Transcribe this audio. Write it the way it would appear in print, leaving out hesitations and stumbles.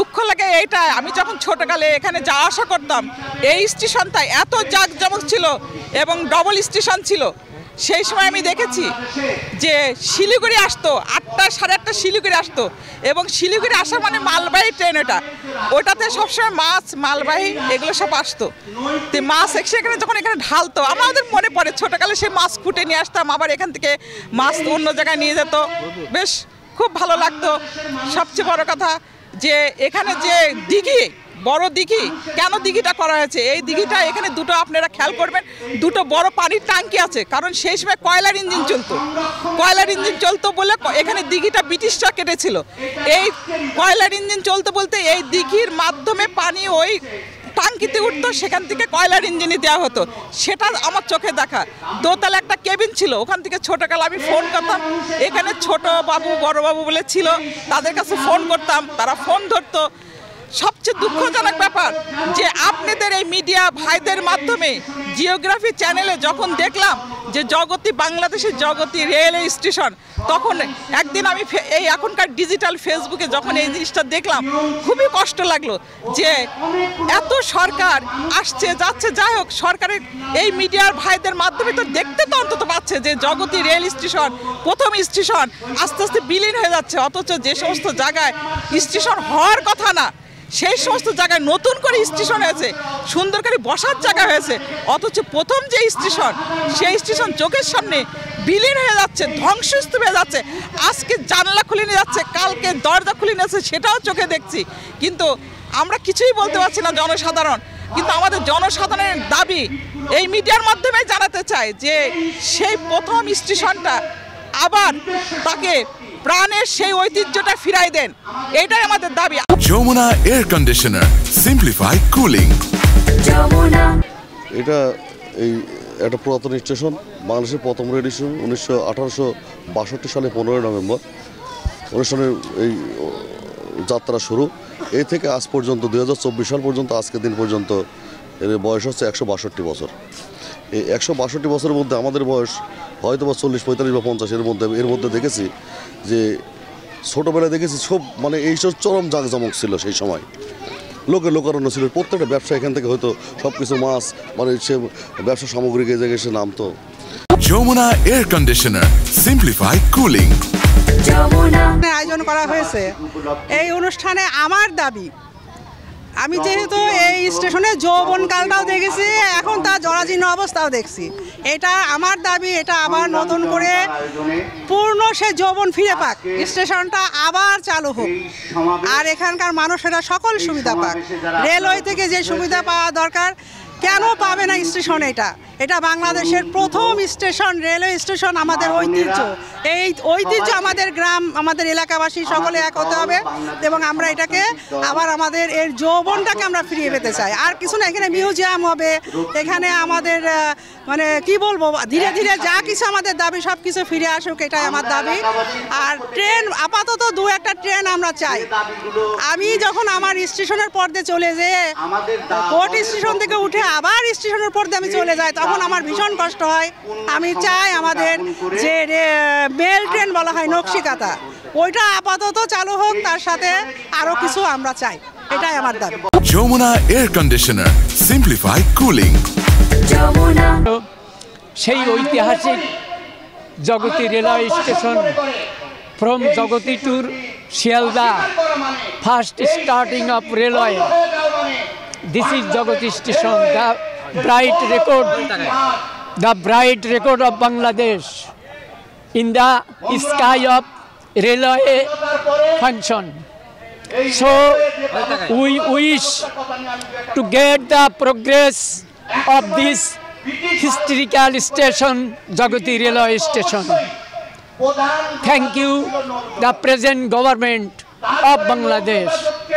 দুঃখ লাগে এইটা, আমি যখন ছোটকালে এখানে যাওয়া আসা করতাম এই স্টেশনটা এত জাঁকজমক ছিল এবং ডবল স্টেশন ছিল। সেই সময় আমি দেখেছি যে শিলিগুড়ি আসতো 8টা সাড়ে 8টা শিলিগুড়ি আসতো এবং শিলিগুড়ি আসা মানে মালবাহী ট্রেন, ওটাতে সবসময় মাছ মালবাহী এগুলো সব আসতো। তো মাছ সেখানে যখন এখানে ঢালতো আমাদের মনে পড়ে ছোটকালে সে মাছ ফুটে নিয়ে আসতাম, আবার এখান থেকে মাছ অন্য জায়গায় নিয়ে যেত, বেশ খুব ভালো লাগতো। সবচেয়ে বড় কথা যে এখানে যে দিঘি, বড় দিঘি, কেন দিঘিটা করা হয়েছে, এই দিঘিটা এখানে দুটো আপনারা খেয়াল করবেন, দুটো বড় পানির ট্যাঙ্কি আছে, কারণ সেই সময় কয়লার ইঞ্জিন চলতো বলে এখানে দিঘিটা ব্রিটিশরা কেটেছিল। এই কয়লার ইঞ্জিন চলতো বলতে এই দিঘির মাধ্যমে পানি ওই টাঙ্কিতে উঠতো, সেখান থেকে কয়লার ইঞ্জিনে দেওয়া হতো, সেটা আমার চোখে দেখা। দোতলা একটা কেবিন ছিল, ওখান থেকে ছোটকালে আমি ফোন করতাম, এখানে ছোট বাবু বড় বাবু বলে ছিল, তাদের কাছে ফোন করতাম, তারা ফোন ধরতো। সবচেয়ে দুঃখজনক ব্যাপার যে আপনাদের এই মিডিয়া ভাইদের মাধ্যমে জিওগ্রাফি চ্যানেলে যখন দেখলাম যে জগতী, বাংলাদেশের জগতী রেলওয়ে স্টেশন, তখন একদিন আমি এই এখনকার ডিজিটাল ফেসবুকে যখন এই জিনিসটা দেখলাম খুবই কষ্ট লাগলো যে এত সরকার আসছে যাচ্ছে, যাই হোক সরকারের এই মিডিয়ার ভাইদের মাধ্যমে তো দেখতে তো অন্তত পাচ্ছে যে জগতী রেল স্টেশন, প্রথম স্টেশন আস্তে আস্তে বিলীন হয়ে যাচ্ছে, অথচ যে সমস্ত জায়গায় স্টেশন হওয়ার কথা না সেই সমস্ত জায়গায় নতুন করে স্টেশন হয়েছে, সুন্দর করে বসার জায়গা হয়েছে, অথচ প্রথম যে স্টেশন সেই স্টেশন চোখের সামনে বিলীন হয়ে যাচ্ছে, ধ্বংসস্তূপ হয়ে যাচ্ছে। আজকে জানলা খুলে নিয়ে যাচ্ছে, কালকে দরজা খুলে নিয়ে যাচ্ছে, সেটাও চোখে দেখছি, কিন্তু আমরা কিছুই বলতে পারছি না জনসাধারণ। কিন্তু আমাদের জনসাধারণের দাবি এই মিডিয়ার মাধ্যমে জানাতে চায় যে সেই প্রথম স্টেশনটা আবার তাকে প্রাণের সেই ঐতিহ্যটা ফিরাই দেন, এটাই আমাদের দাবি। Jamuna air conditioner, simplified cooling. এটা একটা পুরাতন স্টেশন, বাংলাদেশের প্রথম রেল স্টেশন 1862 সালে 15 নভেম্বর অনুষ্ঠানের এই যাত্রা শুরু। এই থেকে আজ পর্যন্ত 2024 সাল পর্যন্ত আজকের দিন পর্যন্ত এর বয়স হচ্ছে 162 বছর। এই 162 বছরের মধ্যে আমাদের বয়স হয়তো বা 40, 45 বা 50 এর মধ্যে দেখেছি যে ছোটোবেলায় দেখেছি সব মানে এইসব চরম জাঁকজমক ছিল। সেই সময় লোকারণ্য ছিল, প্রত্যেকটা ব্যবসা এখান থেকে হয়তো সব কিছু মাছ মানে সে ব্যবসা সামগ্রী এই জায়গায় সে নামতো। Jamuna air conditioner, simplified cooling. আয়োজন করা হয়েছে এই অনুষ্ঠানে আমার দাবি, আমি যেহেতু এই স্টেশনে যৌবনকালটাও দেখেছি, এখন তার জরাজীর্ণ অবস্থাও দেখছি, এটা আমার দাবি, এটা আবার নতুন করে পূর্ণ সে যৌবন ফিরে পাক, স্টেশনটা আবার চালু হোক, আর এখানকার মানুষেরা সকল সুবিধা পাক। রেলওয়ে থেকে যে সুবিধা পাওয়া দরকার কেন পাবে না স্টেশন? এটা বাংলাদেশের প্রথম স্টেশন, রেলওয়ে স্টেশন, আমাদের ঐতিহ্য, এই ঐতিহ্য আমাদের গ্রাম, আমাদের এলাকাবাসী সকলে এক হতে হবে এবং আমরা এটাকে আবার আমাদের এর যৌবনটাকে আমরা ফিরিয়ে পেতে চাই। আর কিছু না, এখানে মিউজিয়াম হবে, এখানে আমাদের মানে কি বলবো, ধীরে ধীরে যা কিছু আমাদের দাবি সব কিছু ফিরে আসুক, এটাই আমার দাবি। আর ট্রেন আপাতত 2-1টা ট্রেন আমরা চাই। আমি যখন আমার স্টেশনের পর্দে চলে যেয়ে কোর্ট স্টেশন থেকে উঠে আবার স্টেশনের পর্দে আমি চলে যাই, তখন আমার ভীষণ কষ্ট হয়। আমি চাই আমাদের যে মেল ট্রেন বলা হয় নকশিকাতা, ওইটা আপাতত চালু হোক, তার সাথে আরো কিছু আমরা চাই, এটাই আমার দাবি। Jamuna air conditioner, simplified cooling. সেই ঐতিহাসিক Jagoti railway station, from Jagoti to Sealdah, first starting of railway, this is Jagoti station, the bright record of Bangladesh in the sky of railway function. So we wish to get the progress of this historical station, Jagoti railway station. Thank you, the present government of Bangladesh.